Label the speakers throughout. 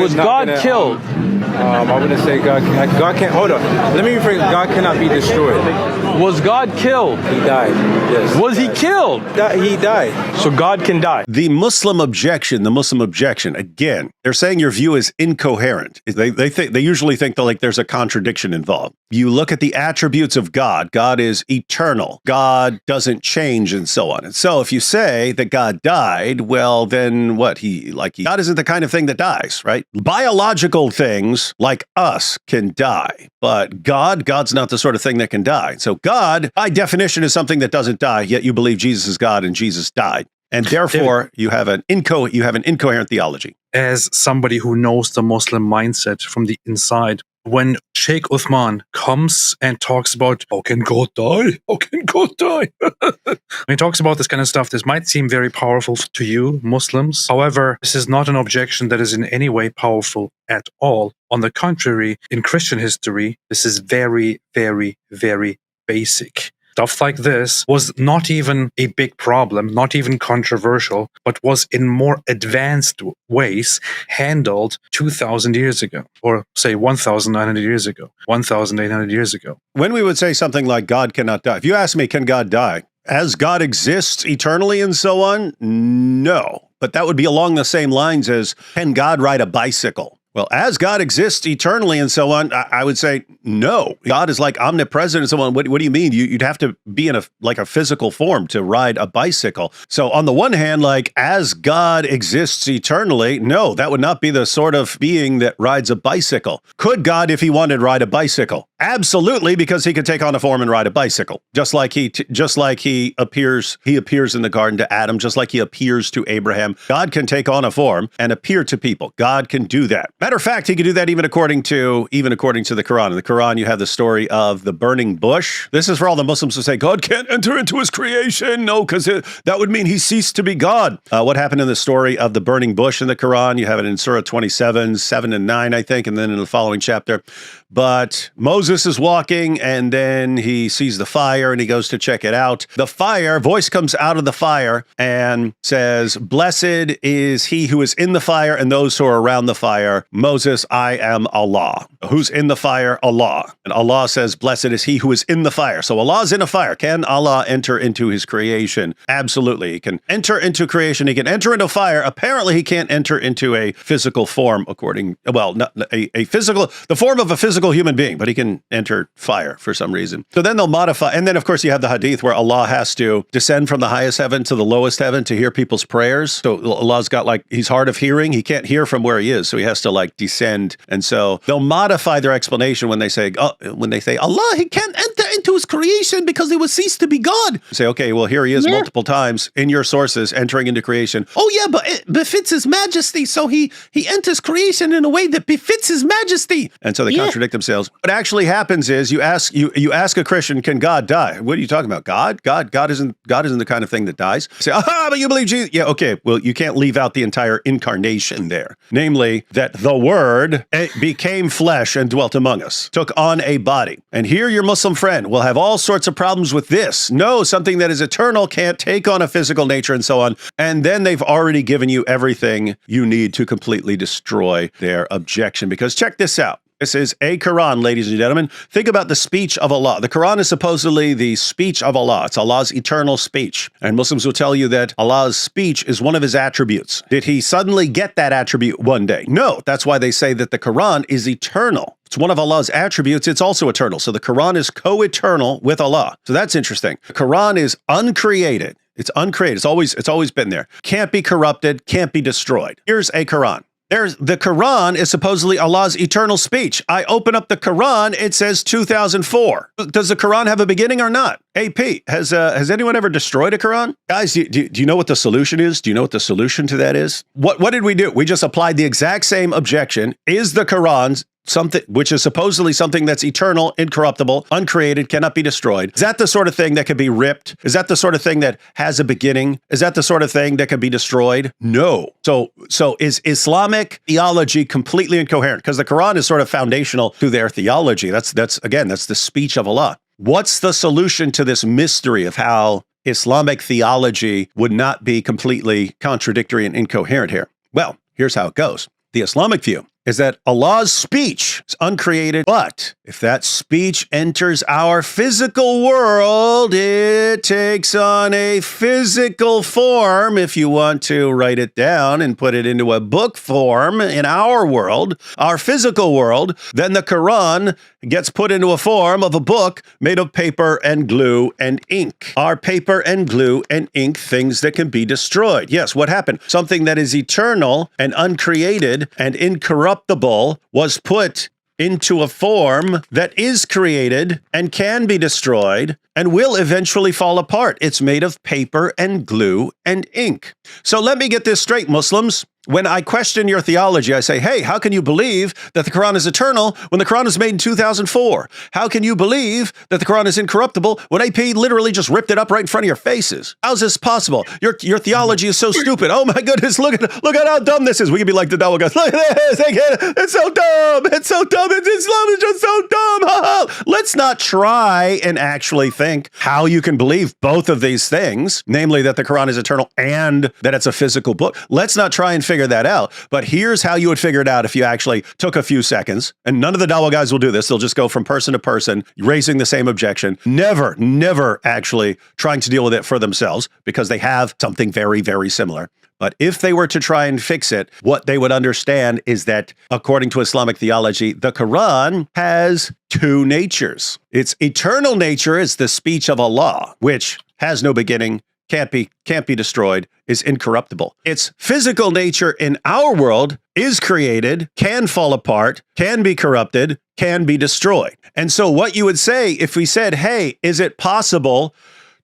Speaker 1: Was God killed?
Speaker 2: I wouldn't say God can't. Hold on. Let me rephrase. God cannot be destroyed.
Speaker 1: Was God killed?
Speaker 2: He died. Yes.
Speaker 1: Was he killed?
Speaker 2: He died.
Speaker 1: So God can die.
Speaker 3: The Muslim objection, again, they're saying your view is incoherent. They usually think that like there's a contradiction involved. You look at the attributes of God. God is eternal. God doesn't change and so on. And so if you say that God died, well, then what? God isn't the kind of thing that dies, right? Biological things like us can die, but God's not the sort of thing that can die. So God, by definition, is something that doesn't die, yet you believe Jesus is God and Jesus died. And therefore, you have an incoherent theology.
Speaker 4: As somebody who knows the Muslim mindset from the inside, when Sheikh Uthman comes and talks about, how can God die? How can God die? When he talks about this kind of stuff, this might seem very powerful to you, Muslims. However, this is not an objection that is in any way powerful at all. On the contrary, in Christian history, this is very, very, very basic. Stuff like this was not even a big problem, not even controversial, but was in more advanced ways handled 2,000 years ago, or say 1,900 years ago, 1,800 years ago.
Speaker 3: When we would say something like God cannot die, if you ask me, can God die? As God exists eternally and so on? No. But that would be along the same lines as, can God ride a bicycle? Well, as God exists eternally and so on, I would say no. God is like omnipresent and so on. What do you mean? You'd have to be in a physical form to ride a bicycle. So on the one hand, like as God exists eternally, no, that would not be the sort of being that rides a bicycle. Could God, if he wanted, ride a bicycle? Absolutely, because he could take on a form and ride a bicycle, just like he appears in the garden to Adam, just like he appears to Abraham. God can take on a form and appear to people. God can do that. Matter of fact, he can do that even according to the Quran. In the Quran, you have the story of the burning bush. This is for all the Muslims who say God can't enter into his creation. No, because that would mean he ceased to be God. What happened in the story of the burning bush in the Quran? You have it in Surah 27, 7 and 9, I think, and then in the following chapter. But Moses is walking, and then he sees the fire, and he goes to check it out. The fire, voice comes out of the fire and says, "Blessed is he who is in the fire and those who are around the fire. Moses, I am Allah." Who's in the fire? Allah. And Allah says, "Blessed is he who is in the fire." So Allah is in a fire. Can Allah enter into his creation? Absolutely. He can enter into creation. He can enter into fire. Apparently, he can't enter into a physical form, the form of a physical human being, but he can enter fire for some reason. So then they'll modify. And then, of course, you have the hadith where Allah has to descend from the highest heaven to the lowest heaven to hear people's prayers. So Allah's got he's hard of hearing. He can't hear from where he is. So he has to descend. And so they'll modify their explanation when they say Allah, he can't enter into his creation because he will cease to be God. Say, okay, well, here he is multiple times in your sources entering into creation. Oh yeah, but it befits his majesty. So he enters creation in a way that befits his majesty. And so they contradict themselves. What actually happens is you ask a Christian, can God die? What are you talking about? God isn't the kind of thing that dies. You say, but you believe Jesus. Yeah, okay. Well, you can't leave out the entire incarnation there. Namely, that the Word became flesh and dwelt among us, took on a body. And here your Muslim friend will have all sorts of problems with this. No, something that is eternal can't take on a physical nature and so on. And then they've already given you everything you need to completely destroy their objection. Because check this out. This is a Quran, ladies and gentlemen. Think about the speech of Allah. The Quran is supposedly the speech of Allah. It's Allah's eternal speech. And Muslims will tell you that Allah's speech is one of his attributes. Did he suddenly get that attribute one day? No. That's why they say that the Quran is eternal. It's one of Allah's attributes. It's also eternal. So the Quran is co-eternal with Allah. So that's interesting. The Quran is uncreated. It's uncreated. It's always been there. Can't be corrupted, can't be destroyed. Here's a Quran. The Quran is supposedly Allah's eternal speech. I open up the Quran, it says 2004. Does the Quran have a beginning or not? AP, has anyone ever destroyed a Quran? Guys, do you know what the solution is? Do you know what the solution to that is? What did we do? We just applied the exact same objection. Is the Quran something which is supposedly something that's eternal, incorruptible, uncreated, cannot be destroyed? Is that the sort of thing that can be ripped? Is that the sort of thing that has a beginning? Is that the sort of thing that can be destroyed? No. So is Islamic theology completely incoherent? Because the Quran is sort of foundational to their theology. That's the speech of Allah. What's the solution to this mystery of how Islamic theology would not be completely contradictory and incoherent here? Well, here's how it goes. The Islamic view is that Allah's speech is uncreated, but if that speech enters our physical world, it takes on a physical form. If you want to write it down and put it into a book form in our world, our physical world, then the Quran gets put into a form of a book made of paper and glue and ink. Are paper and glue and ink things that can be destroyed? Yes, what happened? Something that is eternal and uncreated and incorruptible was put into a form that is created and can be destroyed and will eventually fall apart. It's made of paper and glue and ink. So let me get this straight, Muslims. When I question your theology, I say, hey, how can you believe that the Quran is eternal when the Quran was made in 2004? How can you believe that the Quran is incorruptible when AP literally just ripped it up right in front of your faces? How's this possible? Your theology is so stupid. Oh my goodness, look at how dumb this is. We could be like the devil guys. Look at this. It's so dumb. It's so dumb. Islam is just so dumb. Let's not try and actually think how you can believe both of these things, namely that the Quran is eternal and that it's a physical book. Let's not try and figure that out. But here's how you would figure it out if you actually took a few seconds. And none of the dawah guys will do this. They'll just go from person to person, raising the same objection, never actually trying to deal with it for themselves because they have something very, very similar. But if they were to try and fix it, what they would understand is that, according to Islamic theology, the Quran has two natures. Its eternal nature is the speech of Allah, which has no beginning, can't be destroyed, is incorruptible. Its physical nature in our world is created, can fall apart, can be corrupted, can be destroyed. And so what you would say if we said, hey, is it possible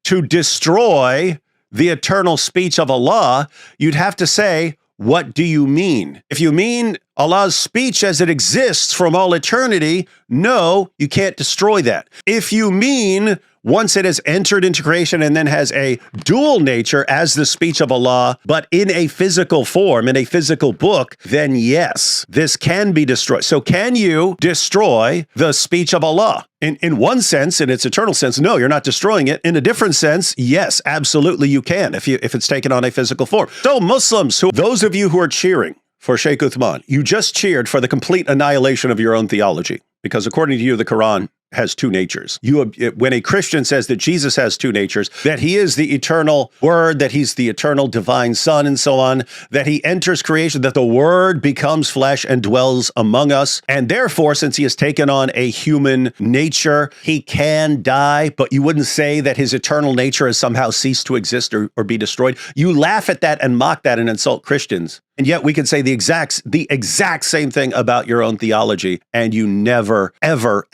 Speaker 3: to destroy the eternal speech of Allah, you'd have to say, what do you mean? If you mean Allah's speech as it exists from all eternity, no, you can't destroy that. If you mean once it has entered into creation and then has a dual nature as the speech of Allah, but in a physical form, in a physical book, then yes, this can be destroyed. So can you destroy the speech of Allah? In one sense, in its eternal sense, no, you're not destroying it. In a different sense, yes, absolutely you can if it's taken on a physical form. So Muslims, those of you who are cheering for Sheikh Uthman, you just cheered for the complete annihilation of your own theology. Because according to you, the Quran has two natures. When a Christian says that Jesus has two natures, that he is the eternal word, that he's the eternal divine son, and so on, that he enters creation, that the word becomes flesh and dwells among us, and therefore, since he has taken on a human nature, he can die, but you wouldn't say that his eternal nature has somehow ceased to exist or be destroyed. You laugh at that and mock that and insult Christians. And yet we can say the exact same thing about your own theology, and you never, ever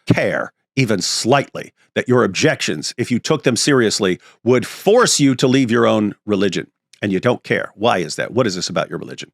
Speaker 3: care, even slightly, that your objections, if you took them seriously, would force you to leave your own religion. And you don't care. Why is that? What is this about your religion?